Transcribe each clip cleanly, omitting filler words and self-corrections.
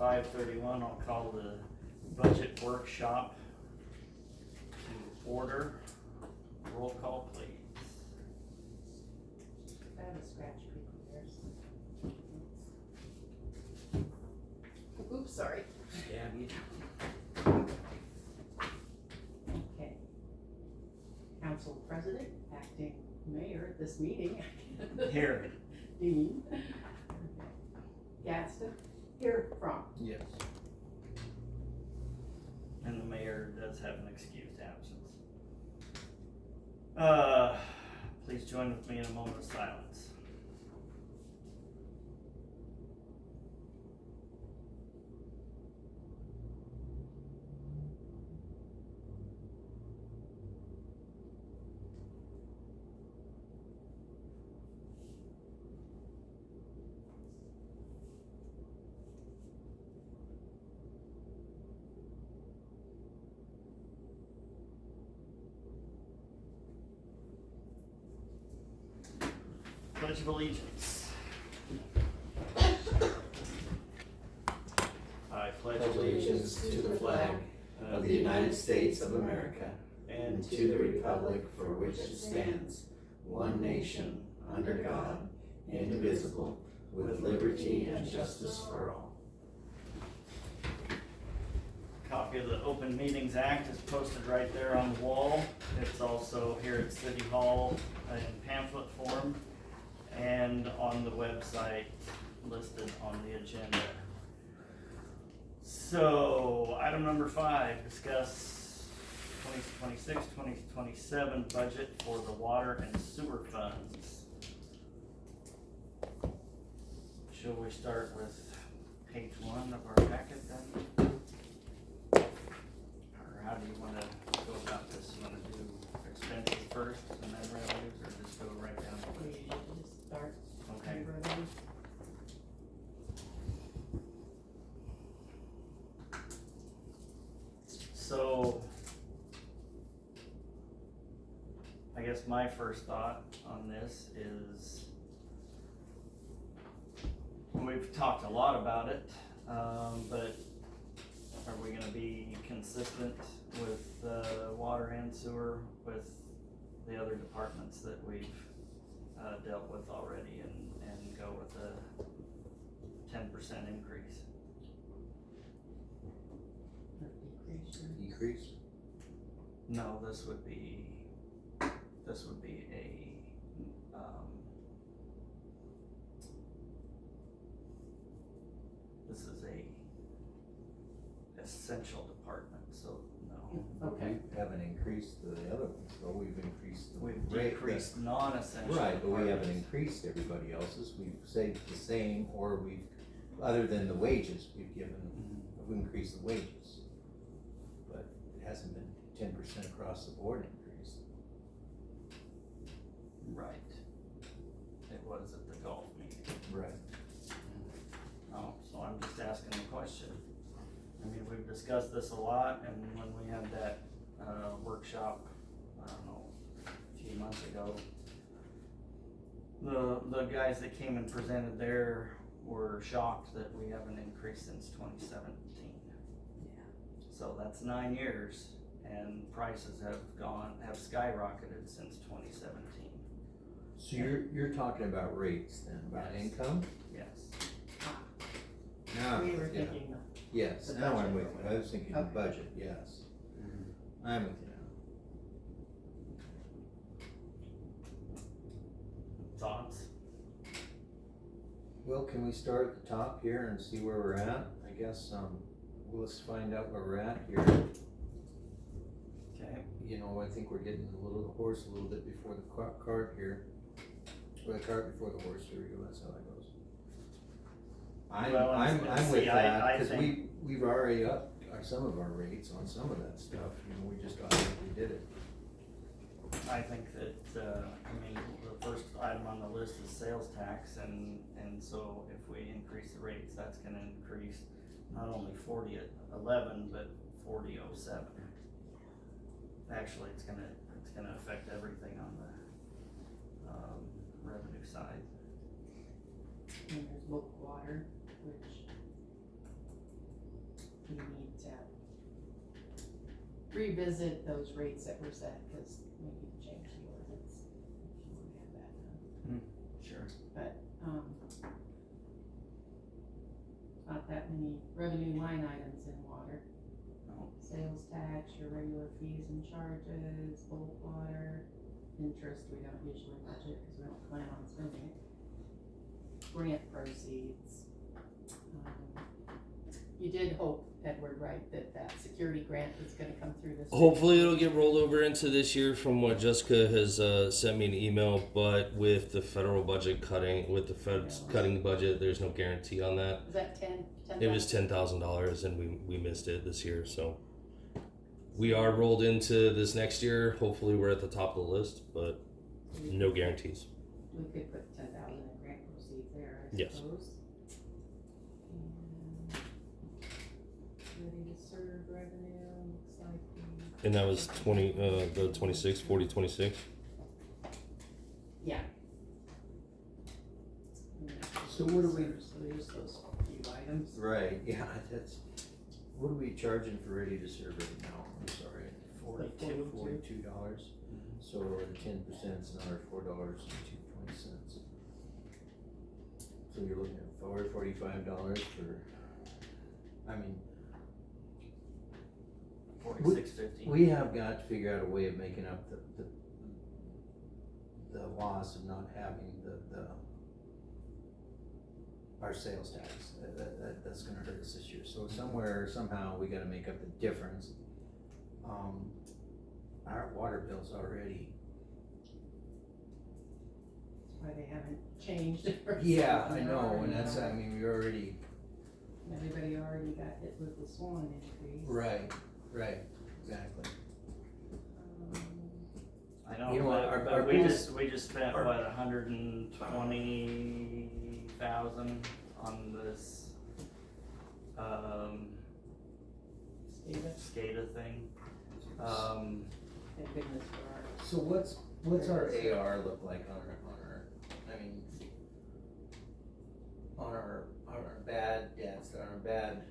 5:31, I'll call the budget workshop to order. Roll call, please. I have a scratch paper there. Oops, sorry. Okay. Council President, acting mayor at this meeting. Here. Dean. Gaston. Here. From. Yes. And the mayor does have an excused absence. Please join with me in a moment of silence. Pledge of Allegiance. I pledge Allegiance to the flag of the United States of America and to the republic for which it stands, one nation, under God, indivisible, with liberty and justice for all. Copy of the Open Meetings Act is posted right there on the wall. It's also here at City Hall in pamphlet form and on the website listed on the agenda. So, item number 5, discuss 2026-2027 budget for the water and sewer funds. Shall we start with page 1 of our packet then? Or how do you want to go about this? You want to do expenses first and then revenues, or just go right down the We list? usually just start. Okay. Revenue. So, I guess my first thought on this is, we've talked a lot about it, but are we gonna be consistent with water and sewer with the other departments that we've dealt with already and go with a 10% increase? Or decrease or- Decrease? No, this would be a, this is a essential department, so no. Okay. We haven't increased the other ones, though. We've increased the We've rate. decreased non-essential Right, but we haven't departments. increased everybody else's. We've stayed the same, or we've, other than the wages, we've given, we've increased the wages. But it hasn't been 10% across the board increase. Right. It was at the golf meeting. Right. Oh, so I'm just asking the question. I mean, we've discussed this a lot, and when we had that, workshop, I don't know, a few months ago, the guys that came and presented there were shocked that we haven't increased since 2017. Yeah. So that's 9 years, and prices have skyrocketed since 2017. So you're talking about rates then, about Yes. income? Yes. Now, We were yeah. thinking, Yes, the now I'm budget with or you. I whatever. was thinking the Okay. budget, yes. I'm with you now. Thoughts? Well, can we start at the top here and see where we're at? I guess, let's find out where we're at here. Okay. You know, I think we're getting the horse a little bit before the cart here. Or the cart before the horse, here we go, that's how that goes. Well, I was gonna I'm with say, I that, cause think- we've already upped some of our rates on some of that stuff, you know, we just automatically did it. I think that, I mean, the first item on the list is sales tax, and so if we increase the rates, that's gonna increase not only 40 at 11, but 40.07. Actually, it's gonna affect everything on the, revenue side. and there's book water, which we need to revisit those rates that were set, cause we need to change the ordinance. If you wanna have that done. Sure. Not that many revenue line items in water. No. Sales tax, your regular fees and charges, bulk water, interest, we don't usually budget, cause we don't plan on spending it. Grant proceeds. You did hope, Edward, right, that security grant is gonna come through this. Hopefully it'll get rolled over into this year from what Jessica has sent me an email, but with the federal budget cutting, with the feds cutting the budget, there's no guarantee on that. Was that 10? It was $10,000 and we missed it this year, so we are rolled into this next year. Hopefully we're at the top of the list, but no guarantees. We could put 10,000 in grant proceeds there, I Yes. suppose. And ready to serve revenue, looks like we. And that was the 26, 40, 26. Yeah. So what do we- So there's those few items. Right, yeah, that's, what are we charging for ready to serve right now? I'm sorry, $42. $42. So the 10% is another $4.20. So you're looking at $45 for, I mean, 46.50. we have got to figure out a way of making up the loss of not having our sales tax. That's gonna hurt us this year. So somewhere, somehow, we gotta make up the difference. Our water bill's already. That's why they haven't changed it. for Yeah, some I know, already and that's, know. I mean, we already. Everybody already got hit with the Swan increase. Right, exactly. I know, You know what, but our we bills- just spent, our- what, 120,000 on this, SCADA thing. Thank goodness for our. So what's our AR look like on our, I mean, on our bad debts, on our bad.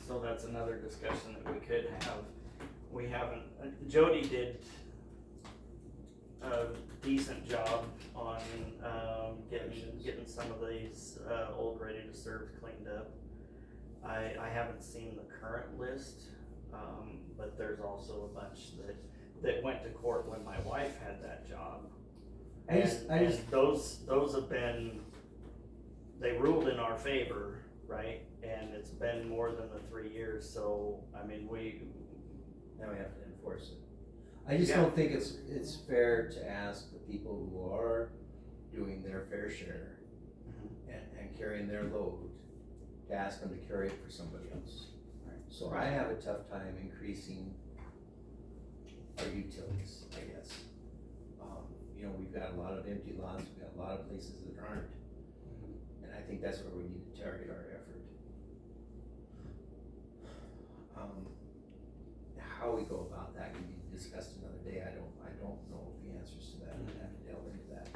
So that's another discussion that we could have. We haven't, Jody did a decent job on, getting some of these, old ready to serve cleaned up. I haven't seen the current list, but there's also a bunch that went to court when my wife had that job. And those have been, they ruled in our favor, right? And it's been more than the 3 years, so, I mean, Now we have to enforce it. I just Yeah. don't think it's fair to ask the people who are doing their fair share and carrying their load, to ask them to carry it for somebody else. So I have a tough time increasing our utilities, I guess. We've got a lot of empty lots, we've got a lot of places that aren't. And I think that's where we need to target our effort. How we go about that can be discussed another day. I don't know the answers to that. I have to delve into that.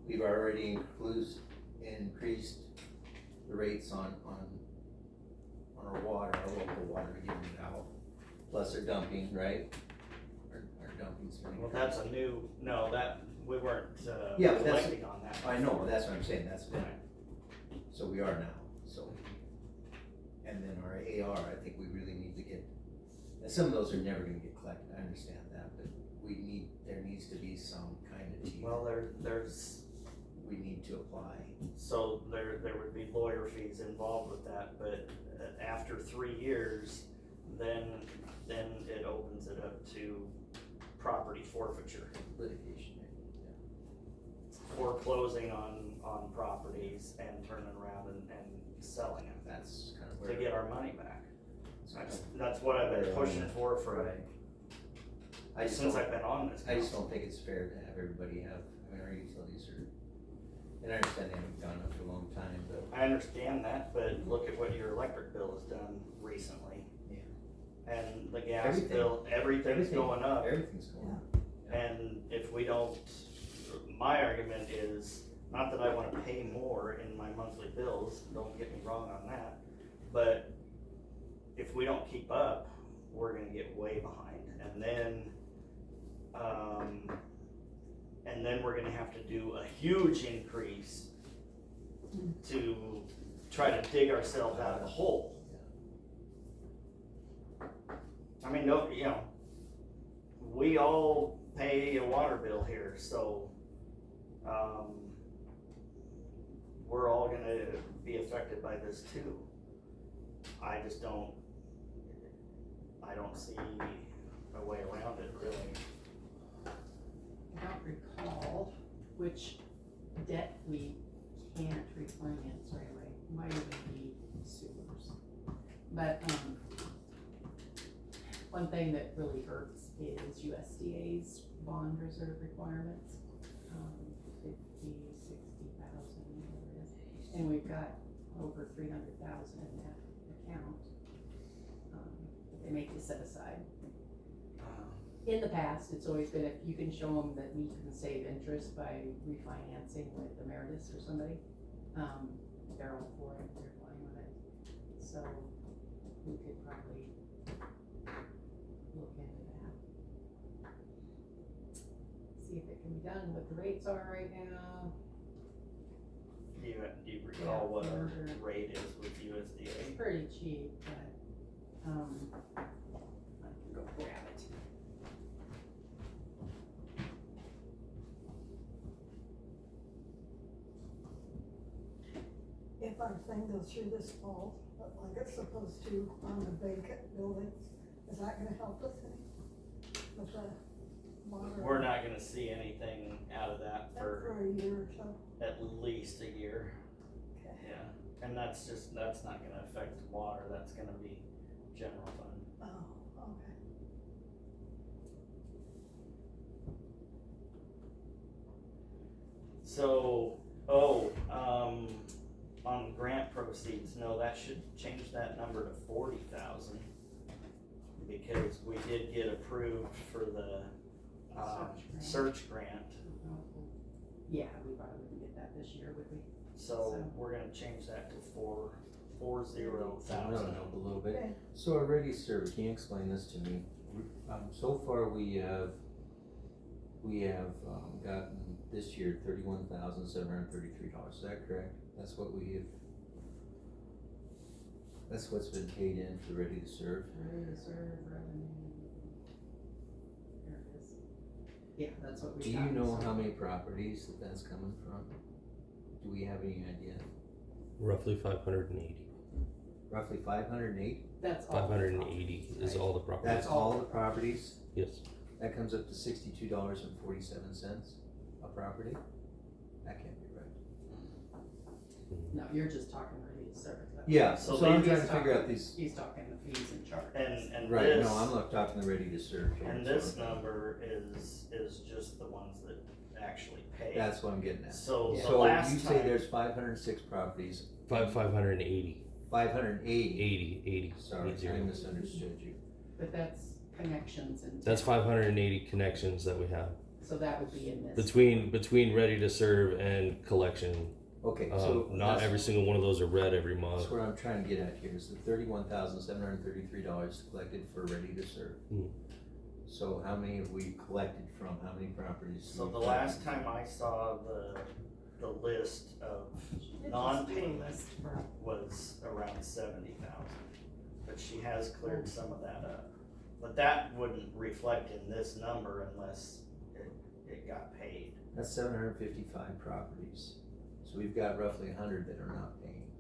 We've already increased the rates on our water, our local water, getting it out. Plus our dumping, right? Our dumping's been well, increased. that's a new, no, that, we weren't, Yeah, but that's- collecting on that. I know, that's what I'm saying, that's been, Right. so we are now, so. And then our AR, I think we really need to get, and some of those are never gonna get collected, I understand that, but there needs to be some kind of teeth. Well, there's, We need to apply. so there would be lawyer fees involved with that, but after 3 years, then it opens it up to property forfeiture, Litigation, foreclosing on properties and turning around and selling them that's kind of to where. get our money back. That's what I've been pushing for I just since don't, I've been on this. I just don't think it's fair to have everybody have, I mean, our utilities are, and I understand they haven't gone up for a long time, but. I understand that, but look at what your electric bill has done recently. Yeah. And the gas Everything. bill, everything's going up, Everything's going up. and if we don't, my argument is, Not that I wanna pay more in my monthly bills, don't get me wrong on that, but if we don't keep up, we're gonna get way behind, and then we're gonna have to do a huge increase to try to dig ourselves out of the hole. I mean, no, you know, we all pay a water bill here, so, we're all gonna be affected by this too. I don't see a way around it, really. I don't recall which debt we can't refinance right away, might even be sewers. But, one thing that really hurts is USDA's bond reserve requirements, 60,000, whatever it is. And we've got over 300,000 in that account, that they make you set aside. In the past, it's always been if you can show them that we can save interest by refinancing with Emeritus or somebody, they're all for it, they're fine with it. So we could probably look into that. See if it can be done, what the rates are right now. Do you recall what our Yeah. rate is with It's USDA? pretty cheap, but, I can go grab it. If our thing goes through this fall, like it's supposed to on the vacant buildings, is that gonna help us any with the water? We're not gonna see anything out of that For for a year or so, at least a year, okay. yeah. And that's not gonna affect water, that's gonna be general fund. Oh, okay. So, on grant proceeds, no, that should change that number to 40,000. Because we did get approved for the, search grant, Yeah, we probably wouldn't get that this year, would we? so So- we're gonna change that to I'm 40,000. gonna help a little bit. Okay. So our ready serve, can you explain this to me? So far we have gotten this year $31,733, is that correct? That's what that's what's been paid in for ready to serve? Reserve revenue. There it is. Yeah, that's what we Do got. you know so- how many properties that's coming from? Do we have any idea? Roughly 580. Roughly 508? That's all. the 580 properties, is right? all the properties. That's all the properties? Yes. That comes up to $62.47 a property? That can't be right. No, you're just talking ready to serve. though. Yeah, So so I'm these trying to figure out these, He's talking the fees and charges. And right, this, no, I'm not talking the ready to serve here. and so this number is just the ones that actually pay. That's what I'm getting at. So the So last you time. say there's 506 properties, 580. 580, 80. sorry, 80. I misunderstood you. But that's connections and. That's 580 connections that we have So that would be in this. between ready to serve and collection. Okay, so. Not that's- every single one of those are read every month. That's what I'm trying to get at here, is the $31,733 collected for ready to serve. Hmm. So how many have we collected from, how many properties? So the last time I saw the list of non-payment was around 70,000. But she has cleared some of that up. But that wouldn't reflect in this number unless it got paid. That's 755 properties. So we've got roughly 100 that are not paying.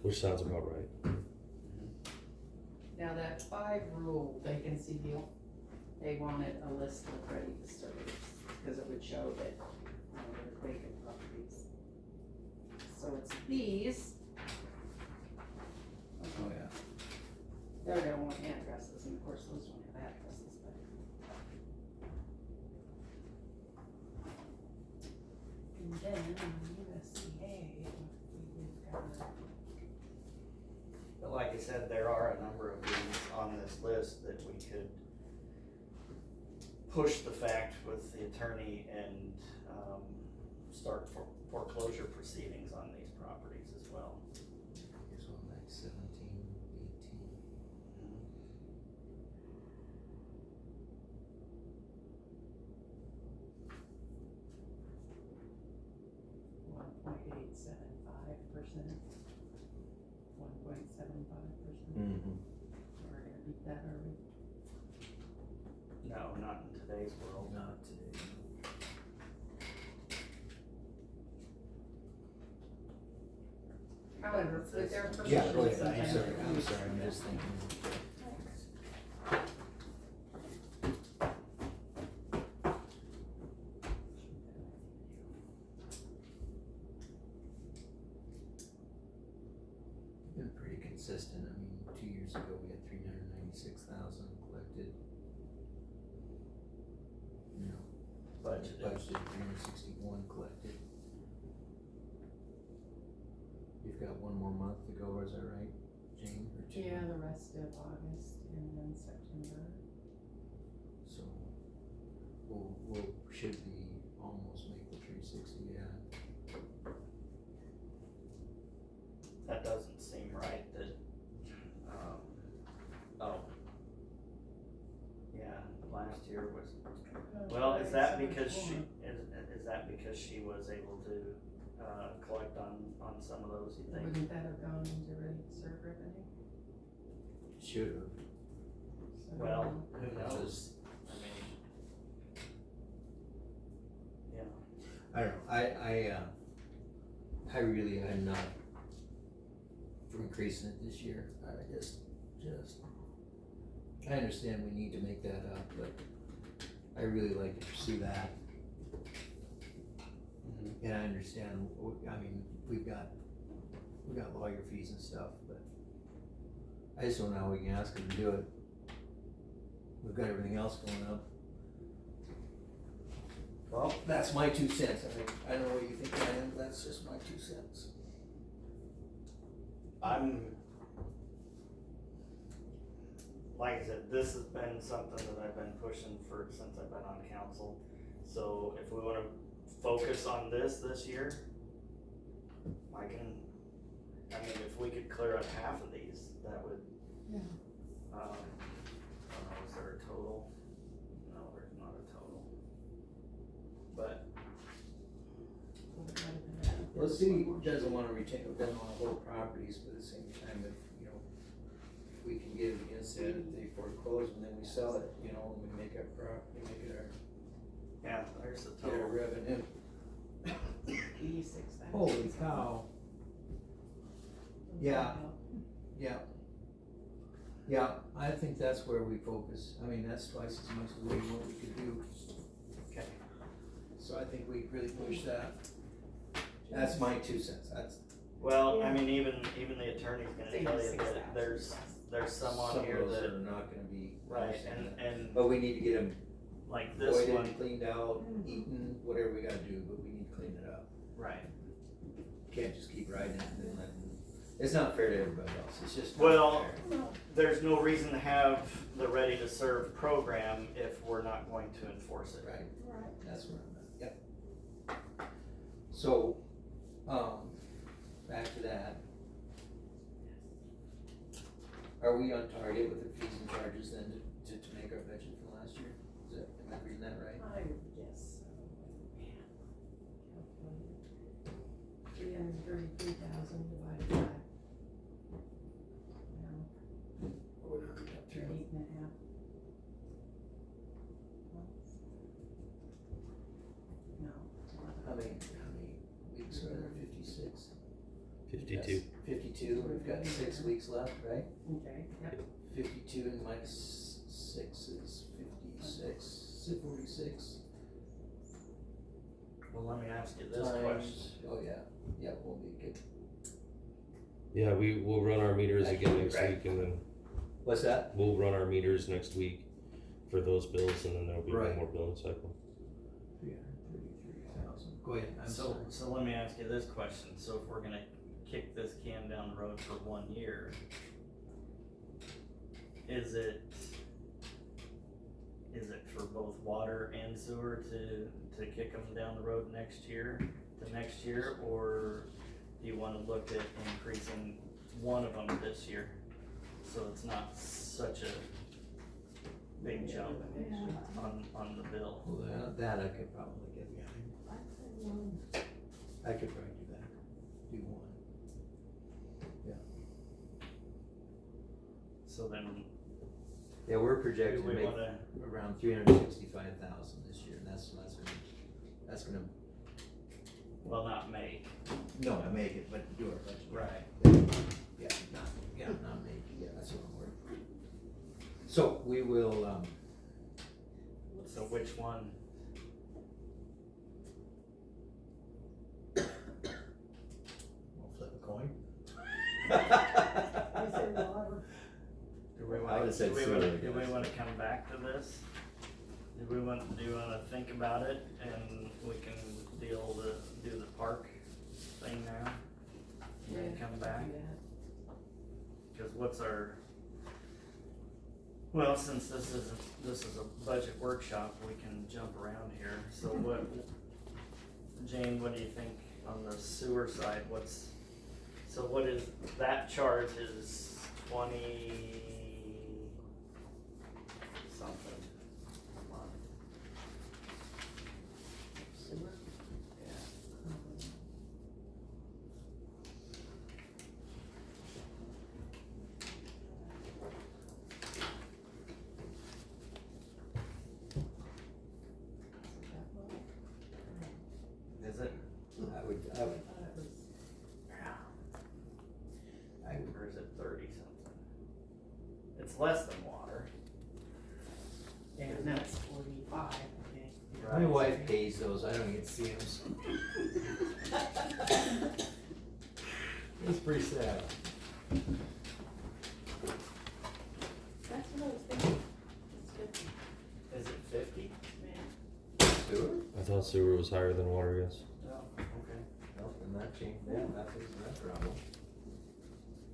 Which sounds about right. Now that 5 rule vacancy deal, they wanted a list of ready to serve, because it would show that, they're vacant properties. So it's these, Oh, yeah. they're gonna want addresses, and of course those don't have addresses, but. And then on USDA, we've got. But like I said, there are a number of these on this list that we could push the fact with the attorney and start foreclosure proceedings on these properties as well. Here's one like 17, 18. %1.875%. 1.75%. Mm-hmm. We're gonna beat that, are we? No, not in today's world. Not today. However, with their permission. Yeah, go ahead, sometimes I'm we- sorry, I'm just thinking. Thanks. Been pretty consistent, I mean, 2 years ago, we had 396,000 collected. You know, Budgeted. budgeted 361 collected. You've got one more month to go, is that right, Jane, or two? Yeah, the rest of August and then September. So, we'll, should be almost make the 360, yeah. That doesn't seem right that, oh. Yeah, last year was, well, is that because is that because she was able to, collect on some of those, you think? Wouldn't that have gone into ready to serve revenue? Should've. So, Well, who It's knows? just- I mean, yeah, I don't know, I really, I'm not for increasing it this year, I just, I understand we need to make that up, but I really like to pursue that. And I understand, I mean, we've got lawyer fees and stuff, but I just don't know how we can ask them to do it. We've got everything else going up. well, That's my 2 cents, I don't know what you think, Diane, that's just my 2 cents. like I said, this has been something that I've been pushing for since I've been on council. So if we wanna focus on this year, I mean, if we could clear up half of these, that would, Yeah. I don't know, is there a total? No, there's not a total. But, Well, it might have been that. Well, the city doesn't wanna retain, doesn't wanna hold properties, but at the same time, if, you know, if we can get it against that, if they foreclose and then we sell it, you know, and we make our yeah, there's the get our total. revenue. 86,000. Holy cow. Yeah. Yeah, I think that's where we focus, I mean, that's twice as much as what we could do, Okay. so I think we really push that. That's my 2 cents, that's. Well, I mean, even the attorney's gonna Say tell you 6,000. that there's some on Some here of those that, are not gonna be. right, and But we need to get them like this voided, one, cleaned out, eaten, whatever we gotta do, but we need to clean it up. right. Can't just keep riding it and then letting, it's not fair to everybody else, it's just Well- not fair. No, There's no reason to have the Ready to Serve program if we're not going to enforce it. Right, right. that's where I'm at, yep. So, back to that. Are we on target with the fees and charges then to make our budget from last year? Is that, am I reading that right? I would guess so. 333,000 divided by. Or did we cut through? 8.5. No. How many weeks are there, 56? 52. 52, we've got 6 weeks left, right? Okay, yep. 52 and minus 6 is 46. Well, let me ask you this Times- question. Oh, yeah, we'll be good. Yeah, we'll run our meters again next Right. week, and then What's that? we'll run our meters next week for those bills, and then there'll be Right. one more billing cycle. 333,000. Go ahead, I'm So, sorry. so let me ask you this question, so if we're gonna kick this can down the road for 1 year, is is it for both water and sewer to kick them down the road next year, or do you wanna look at increasing one of them this year? So it's not such a big jump on the bill. Well, that I could probably get behind. I'd say one. I could probably do that. Do one. So then, Yeah, we're do projecting to we make wanna, around 365,000 this year, and that's gonna, well, not make, no, not make it, but do our budget. right, Yeah, not make it, yeah, that's what I'm worried. So we will, so which one? we'll flip a coin. I say water. Do we I wanna, would've said do we sewer, wanna, I do we guess. wanna come back to this? Do you wanna think about it and we can do the park thing now? And then come back? Cause what's our, well, since this is a budget workshop, we can jump around here, so what, Jane, what do you think on the sewer side, so what is, that charge is 20 something a month, Sewer? yeah. Is it, I would, I thought it was, or is it 30 something? It's less than water. and that's 45, I think. my wife pays those, I don't get to see them, so. It's pretty sad. That's what I was thinking. It's 50, Is it 50? man. Sewer? I thought sewer was higher than water, yes. Oh, okay. Well, then that changed, yeah, that fixes that problem.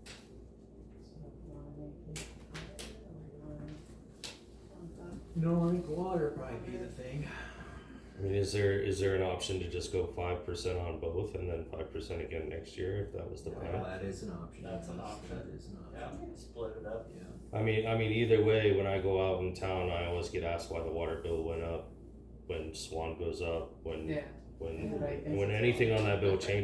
So, you wanna make it higher, or you wanna bump up? No, I think water probably be the thing. I mean, is there an option to just go 5% on both and then 5% again next year if that was the Well, plan? that is an option. That's an yes, option. That is an Yeah, option, split it up. yeah. I mean, either way, when I go out in town, I always get asked why the water bill went up. When Swan goes up, when Yeah. when Right. when anything on that bill changes.